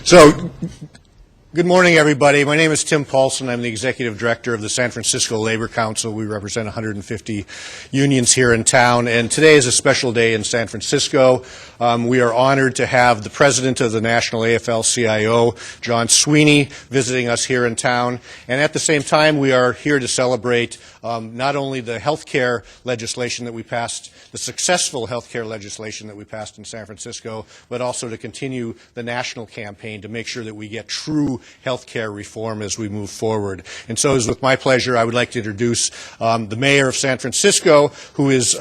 So, good morning, everybody. My name is Tim Paulson. I'm the Executive Director of the San Francisco Labor Council. We represent 150 unions here in town, and today is a special day in San Francisco. We are honored to have the President of the National AFL-CIO, John Sweeney, visiting us here in town. And at the same time, we are here to celebrate not only the health care legislation that we passed, the successful health care legislation that we passed in San Francisco, but also to continue the national campaign to make sure that we get true health care reform as we move forward. And so it is with my pleasure I would like to introduce the Mayor of San Francisco, who is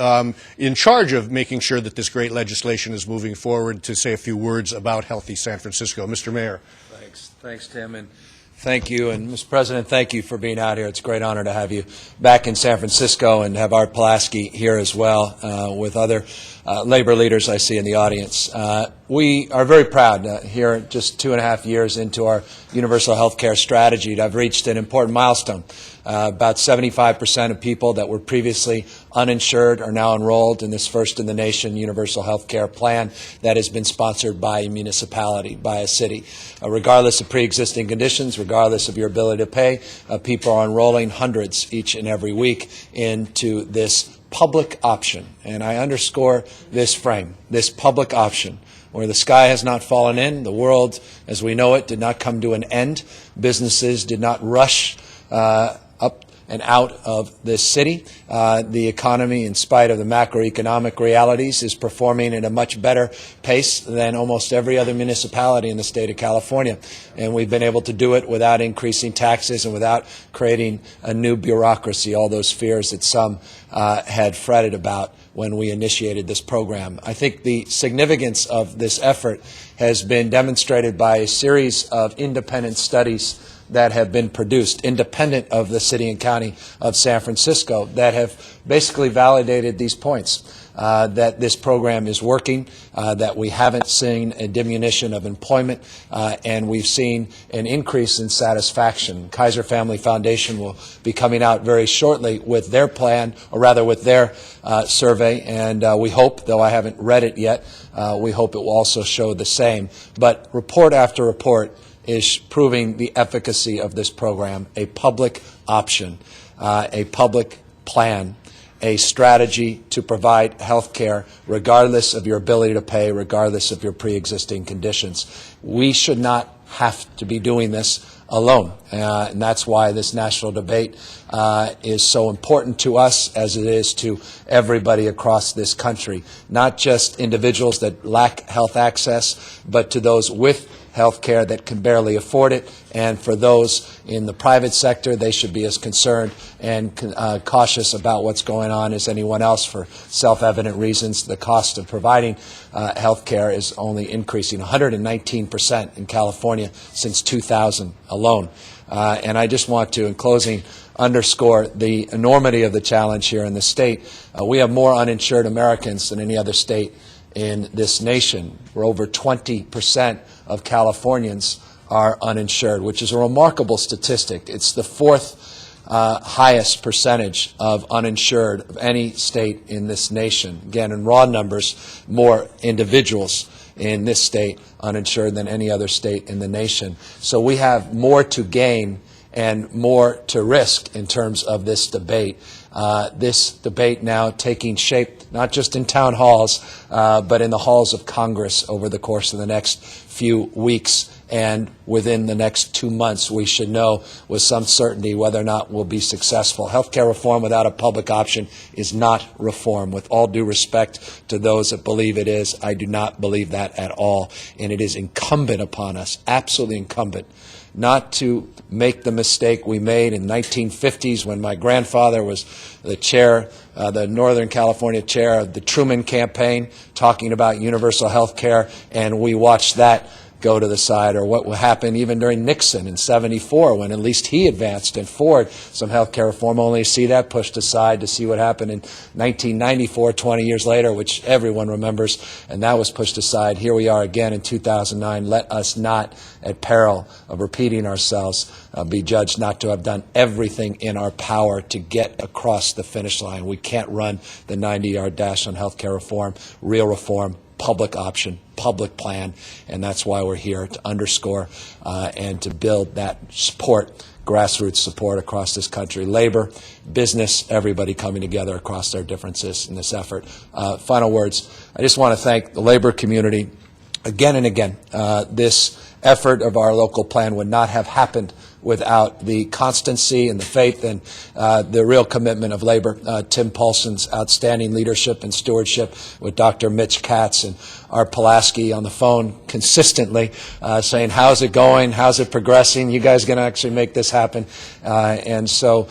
in charge of making sure that this great legislation is moving forward, to say a few words about healthy San Francisco. Mr. Mayor. Thanks, Tim, and thank you. And Mr. President, thank you for being out here. It's a great honor to have you back in San Francisco and have Art Pulaski here as well with other labor leaders I see in the audience. We are very proud here, just 2.5 years into our universal health care strategy, to have reached an important milestone. About 75% of people that were previously uninsured are now enrolled in this first-in-the-nation universal health care plan that has been sponsored by a municipality, by a city. Regardless of pre-existing conditions, regardless of your ability to pay, people are enrolling hundreds each and every week into this public option. And I underscore this frame, this public option, where the sky has not fallen in, the world as we know it did not come to an end, businesses did not rush up and out of this city. The economy, in spite of the macroeconomic realities, is performing at a much better pace than almost every other municipality in the state of California. And we've been able to do it without increasing taxes and without creating a new bureaucracy, all those fears that some had fretted about when we initiated this program. I think the significance of this effort has been demonstrated by a series of independent studies that have been produced, independent of the city and county of San Francisco, that have basically validated these points. That this program is working, that we haven't seen a diminution of employment, and we've seen an increase in satisfaction. Kaiser Family Foundation will be coming out very shortly with their plan, or rather with their survey, and we hope, though I haven't read it yet, we hope it will also show the same. But report after report is proving the efficacy of this program, a public option, a public plan, a strategy to provide health care regardless of your ability to pay, regardless of your pre-existing conditions. We should not have to be doing this alone, and that's why this national debate is so important to us, as it is to everybody across this country, not just individuals that lack health access, but to those with health care that can barely afford it. And for those in the private sector, they should be as concerned and cautious about what's going on as anyone else, for self-evident reasons. The cost of providing health care is only increasing 119% in California since 2000 alone. And I just want to, in closing, underscore the enormity of the challenge here in the state. We have more uninsured Americans than any other state in this nation. We're over 20% of Californians are uninsured, which is a remarkable statistic. It's the fourth highest percentage of uninsured of any state in this nation. Again, in raw numbers, more individuals in this state uninsured than any other state in the nation. So we have more to gain and more to risk in terms of this debate. This debate now taking shape not just in town halls, but in the halls of Congress over the course of the next few weeks. And within the next 2 months, we should know with some certainty whether or not we'll be successful. Healthcare reform without a public option is not reform. With all due respect to those that believe it is, I do not believe that at all. And it is incumbent upon us, absolutely incumbent, not to make the mistake we made in the 1950s when my grandfather was the chair, the Northern California chair of the Truman campaign, talking about universal health care, and we watched that go to the side, or what happened even during Nixon in '74, when at least he advanced and forward some health care reform, only to see that pushed aside, to see what happened in 1994, 20 years later, which everyone remembers, and that was pushed aside. Here we are again in 2009. Let us not, at peril of repeating ourselves, be judged not to have done everything in our power to get across the finish line. We can't run the 90-yard dash on health care reform, real reform, public option, public plan, and that's why we're here, to underscore and to build that support, grassroots support across this country. Labor, business, everybody coming together across their differences in this effort. Final words, I just want to thank the labor community again and again. This effort of our local plan would not have happened without the constancy and the faith and the real commitment of labor. Tim Paulson's outstanding leadership and stewardship with Dr. Mitch Katz and our Pulaski on the phone consistently saying, how's it going? How's it progressing? You guys going to actually make this happen? And so,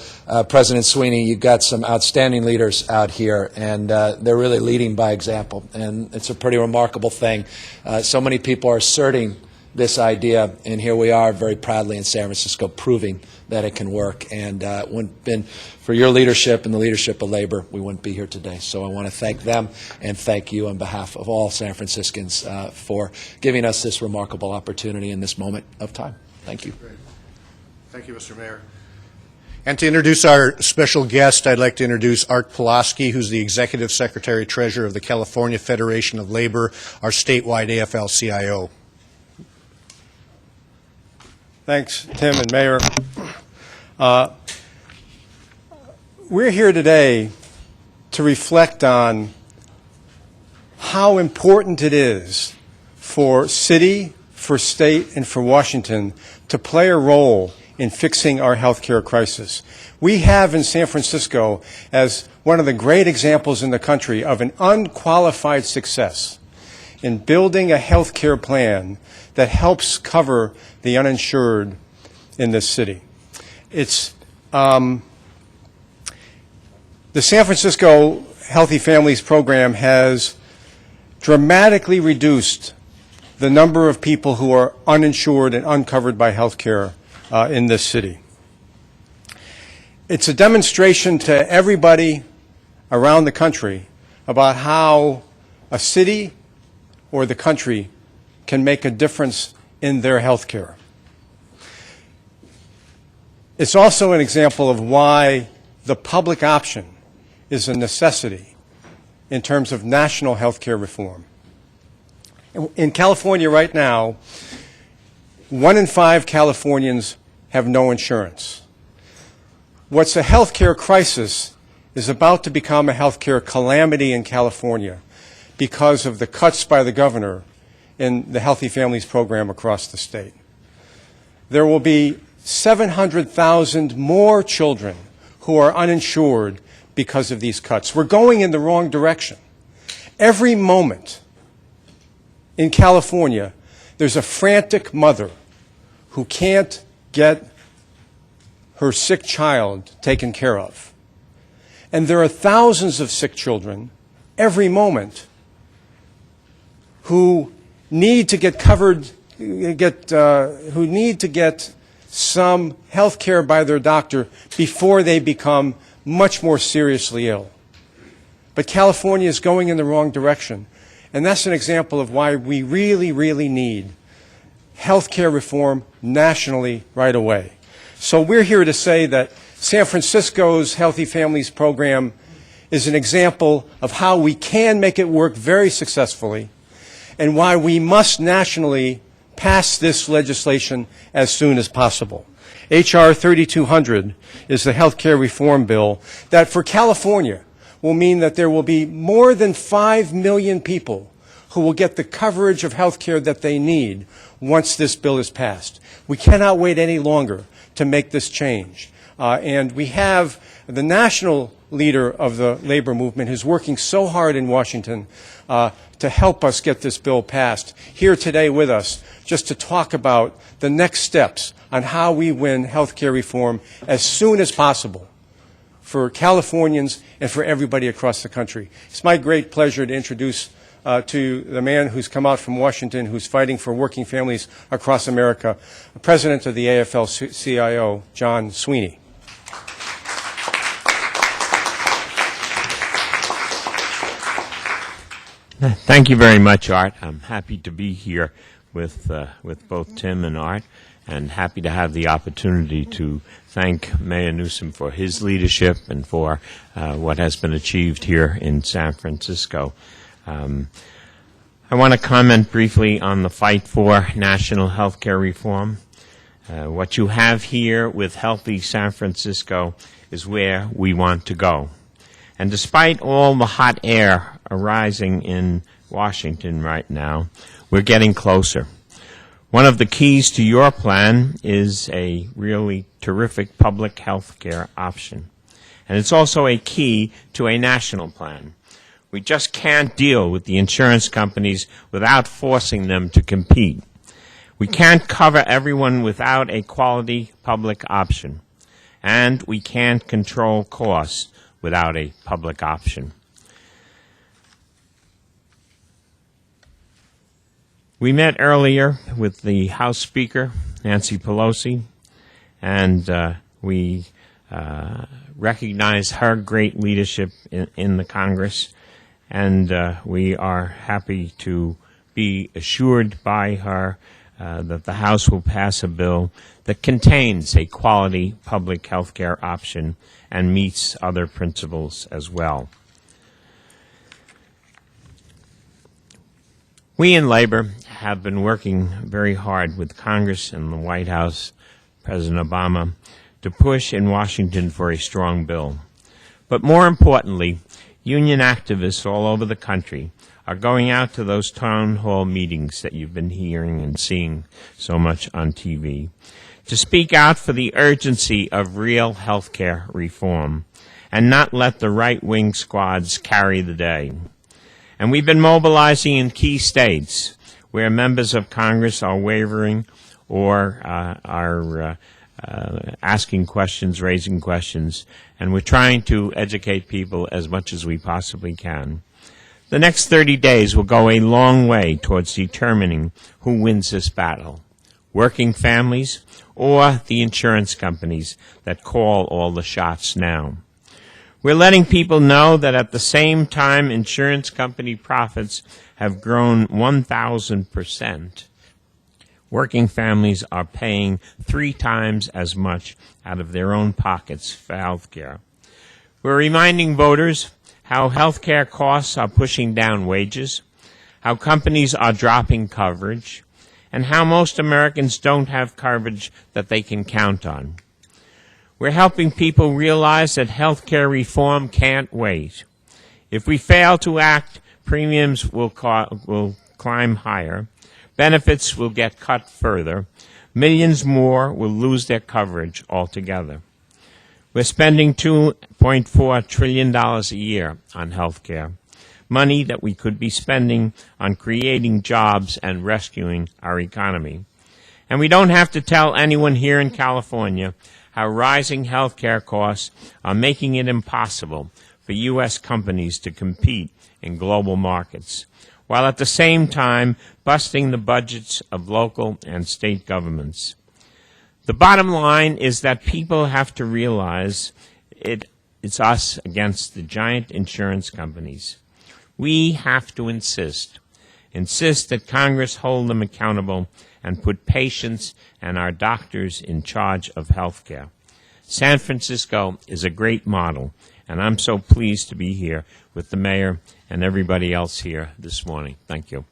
President Sweeney, you've got some outstanding leaders out here, and they're really leading by example. And it's a pretty remarkable thing. So many people are asserting this idea, and here we are very proudly in San Francisco proving that it can work. And it wouldn't have been for your leadership and the leadership of labor, we wouldn't be here today. So I want to thank them and thank you on behalf of all San Franciscans for giving us this remarkable opportunity in this moment of time. Thank you. Great. Thank you, Mr. Mayor. And to introduce our special guest, I'd like to introduce Art Pulaski, who's the Executive Secretary-Treasurer of the California Federation of Labor, our statewide AFL-CIO. Thanks, Tim and Mayor. We're here today to reflect on how important it is for city, for state, and for Washington to play a role in fixing our health care crisis. We have in San Francisco, as one of the great examples in the country of an unqualified success in building a health care plan that helps cover the uninsured in this city. It's the San Francisco Healthy Families Program has dramatically reduced the number of people who are uninsured and uncovered by health care in this city. It's a demonstration to everybody around the country about how a city or the country can make a difference in their health care. It's also an example of why the public option is a necessity in terms of national health care reform. In California right now, 1 in 5 Californians have no insurance. What's a health care crisis is about to become a health care calamity in California because of the cuts by the governor in the Healthy Families Program across the state. There will be 700,000 more children who are uninsured because of these cuts. We're going in the wrong direction. Every moment in California, there's a frantic mother who can't get her sick child taken care of. And there are thousands of sick children every moment who need to get covered, who need to get some health care by their doctor before they become much more seriously ill. But California is going in the wrong direction. And that's an example of why we really, really need health care reform nationally right away. So we're here to say that San Francisco's Healthy Families Program is an example of how we can make it work very successfully and why we must nationally pass this legislation as soon as possible. H.R. 3200 is the health care reform bill that for California will mean that there will be more than 5 million people who will get the coverage of health care that they need once this bill is passed. We cannot wait any longer to make this change. And we have the national leader of the labor movement who's working so hard in Washington to help us get this bill passed, here today with us just to talk about the next steps on how we win health care reform as soon as possible for Californians and for everybody across the country. It's my great pleasure to introduce to the man who's come out from Washington, who's fighting for working families across America, the President of the AFL-CIO, John Sweeney. Thank you very much, Art. I'm happy to be here with both Tim and Art, and happy to have the opportunity to thank Mayor Newsom for his leadership and for what has been achieved here in San Francisco. I want to comment briefly on the fight for national health care reform. What you have here with Healthy San Francisco is where we want to go. And despite all the hot air arising in Washington right now, we're getting closer. One of the keys to your plan is a really terrific public health care option. And it's also a key to a national plan. We just can't deal with the insurance companies without forcing them to compete. We can't cover everyone without a quality public option. And we can't control costs without a public option. We met earlier with the House Speaker, Nancy Pelosi, and we recognize her great leadership in the Congress, and we are happy to be assured by her that the House will pass a bill that contains a quality public health care option and meets other principles as well. We in Labor have been working very hard with Congress and the White House, President Obama, to push in Washington for a strong bill. But more importantly, union activists all over the country are going out to those town hall meetings that you've been hearing and seeing so much on TV to speak out for the urgency of real health care reform and not let the right-wing squads carry the day. And we've been mobilizing in key states where members of Congress are wavering or are asking questions, raising questions, and we're trying to educate people as much as we possibly can. The next 30 days will go a long way towards determining who wins this battle, working families or the insurance companies that call all the shots now. We're letting people know that at the same time insurance company profits have grown 1,000%, working families are paying 3 times as much out of their own pockets for health care. We're reminding voters how health care costs are pushing down wages, how companies are dropping coverage, and how most Americans don't have coverage that they can count on. We're helping people realize that health care reform can't wait. If we fail to act, premiums will climb higher, benefits will get cut further, millions more will lose their coverage altogether. We're spending $2.4 trillion a year on health care, money that we could be spending on creating jobs and rescuing our economy. And we don't have to tell anyone here in California how rising health care costs are making it impossible for U.S. companies to compete in global markets, while at the same time busting the budgets of local and state governments. The bottom line is that people have to realize it's us against the giant insurance companies. We have to insist that Congress hold them accountable and put patients and our doctors in charge of health care. San Francisco is a great model, and I'm so pleased to be here with the mayor and everybody else here this morning. Thank you.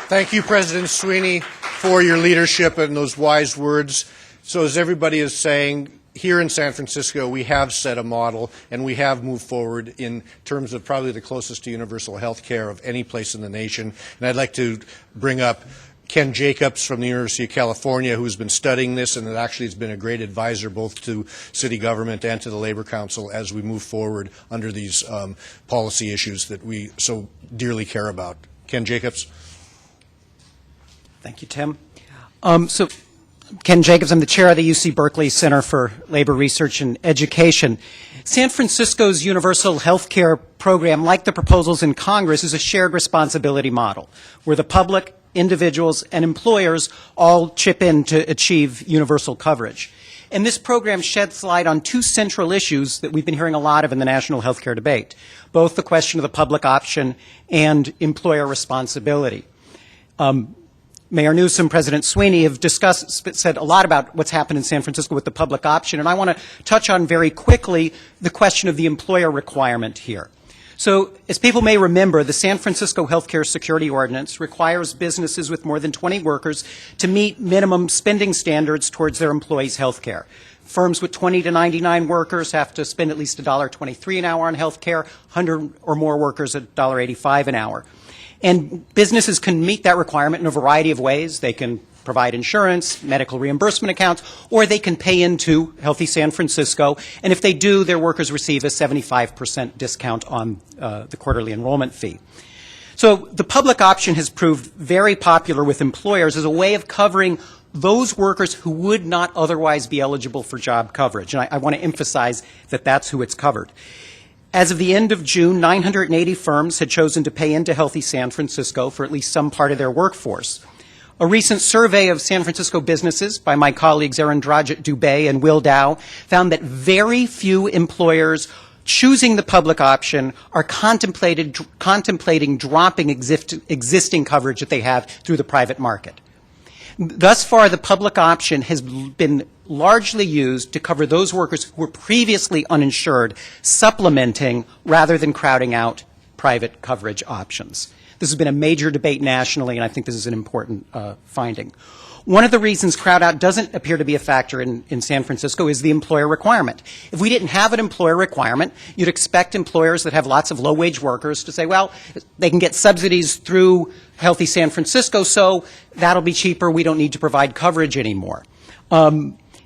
Thank you, President Sweeney, for your leadership and those wise words. So as everybody is saying, here in San Francisco, we have set a model, and we have moved forward in terms of probably the closest to universal health care of any place in the nation. And I'd like to bring up Ken Jacobs from the University of California, who's been studying this and that actually has been a great advisor both to city government and to the Labor Council as we move forward under these policy issues that we so dearly care about. Ken Jacobs. Thank you, Tim. So, Ken Jacobs, I'm the chair of the UC Berkeley Center for Labor Research and Education. San Francisco's universal health care program, like the proposals in Congress, is a shared responsibility model where the public, individuals, and employers all chip in to achieve universal coverage. And this program sheds light on 2 central issues that we've been hearing a lot of in the national health care debate, both the question of the public option and employer responsibility. Mayor Newsom, President Sweeney have said a lot about what's happened in San Francisco with the public option, and I want to touch on very quickly the question of the employer requirement here. So, as people may remember, the San Francisco Healthcare Security Ordinance requires businesses with more than 20 workers to meet minimum spending standards towards their employees' health care. Firms with 20 to 99 workers have to spend at least $1.23 an hour on health care, 100 or more workers at $1.85 an hour. And businesses can meet that requirement in a variety of ways. They can provide insurance, medical reimbursement accounts, or they can pay into Healthy San Francisco. And if they do, their workers receive a 75% discount on the quarterly enrollment fee. So the public option has proved very popular with employers as a way of covering those workers who would not otherwise be eligible for job coverage. And I want to emphasize that that's who it's covered. As of the end of June, 980 firms had chosen to pay into Healthy San Francisco for at least some part of their workforce. A recent survey of San Francisco businesses by my colleagues Arandrajit Dubey and Will Dow found that very few employers choosing the public option are contemplating dropping existing coverage that they have through the private market. Thus far, the public option has been largely used to cover those workers who were previously uninsured, supplementing rather than crowding out private coverage options. This has been a major debate nationally, and I think this is an important finding. One of the reasons crowd-out doesn't appear to be a factor in San Francisco is the employer requirement. If we didn't have an employer requirement, you'd expect employers that have lots of low-wage workers to say, well, they can get subsidies through Healthy San Francisco, so that'll be cheaper. We don't need to provide coverage anymore.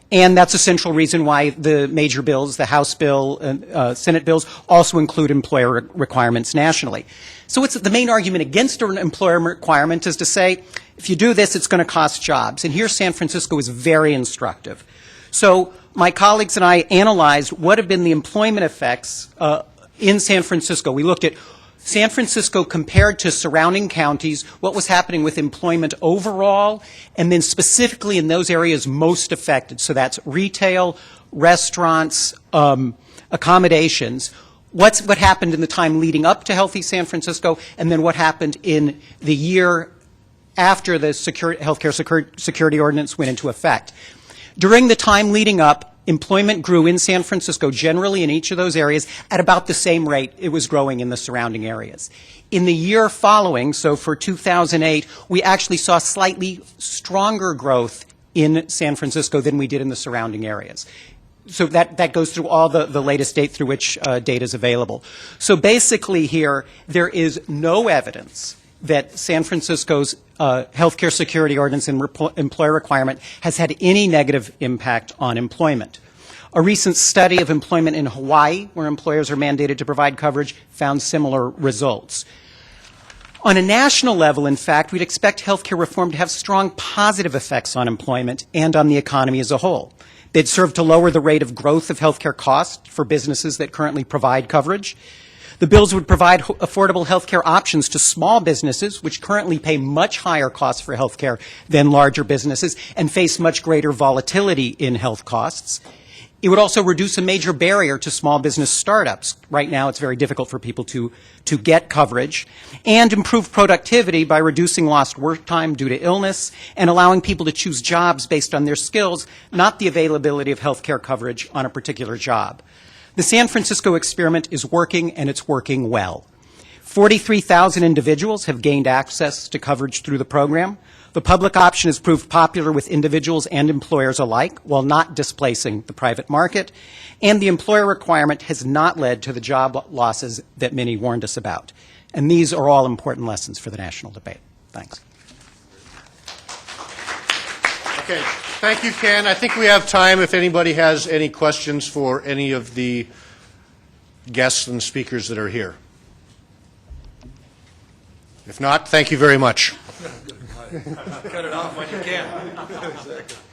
And that's a central reason why the major bills, the House bill and Senate bills, also include employer requirements nationally. So the main argument against an employer requirement is to say, if you do this, it's going to cost jobs. And here San Francisco is very instructive. So my colleagues and I analyzed what have been the employment effects in San Francisco. We looked at San Francisco compared to surrounding counties, what was happening with employment overall, and then specifically in those areas most affected. So that's retail, restaurants, accommodations. What happened in the time leading up to Healthy San Francisco, and then what happened in the year after the healthcare security ordinance went into effect. During the time leading up, employment grew in San Francisco, generally in each of those areas, at about the same rate it was growing in the surrounding areas. In the year following, so for 2008, we actually saw slightly stronger growth in San Francisco than we did in the surrounding areas. So that goes through all the latest date through which data is available. So basically here, there is no evidence that San Francisco's healthcare security ordinance and employer requirement has had any negative impact on employment. A recent study of employment in Hawaii, where employers are mandated to provide coverage, found similar results. On a national level, in fact, we'd expect healthcare reform to have strong positive effects on employment and on the economy as a whole. They'd serve to lower the rate of growth of healthcare costs for businesses that currently provide coverage. The bills would provide affordable health care options to small businesses, which currently pay much higher costs for health care than larger businesses and face much greater volatility in health costs. It would also reduce a major barrier to small business startups. Right now, it's very difficult for people to get coverage, and improve productivity by reducing lost work time due to illness and allowing people to choose jobs based on their skills, not the availability of health care coverage on a particular job. The San Francisco experiment is working, and it's working well. 43,000 individuals have gained access to coverage through the program. The public option has proved popular with individuals and employers alike, while not displacing the private market. And the employer requirement has not led to the job losses that many warned us about. And these are all important lessons for the national debate. Thanks. Okay. Thank you, Ken. I think we have time if anybody has any questions for any of the guests and speakers that are here. If not, thank you very much. Cut it off when you can.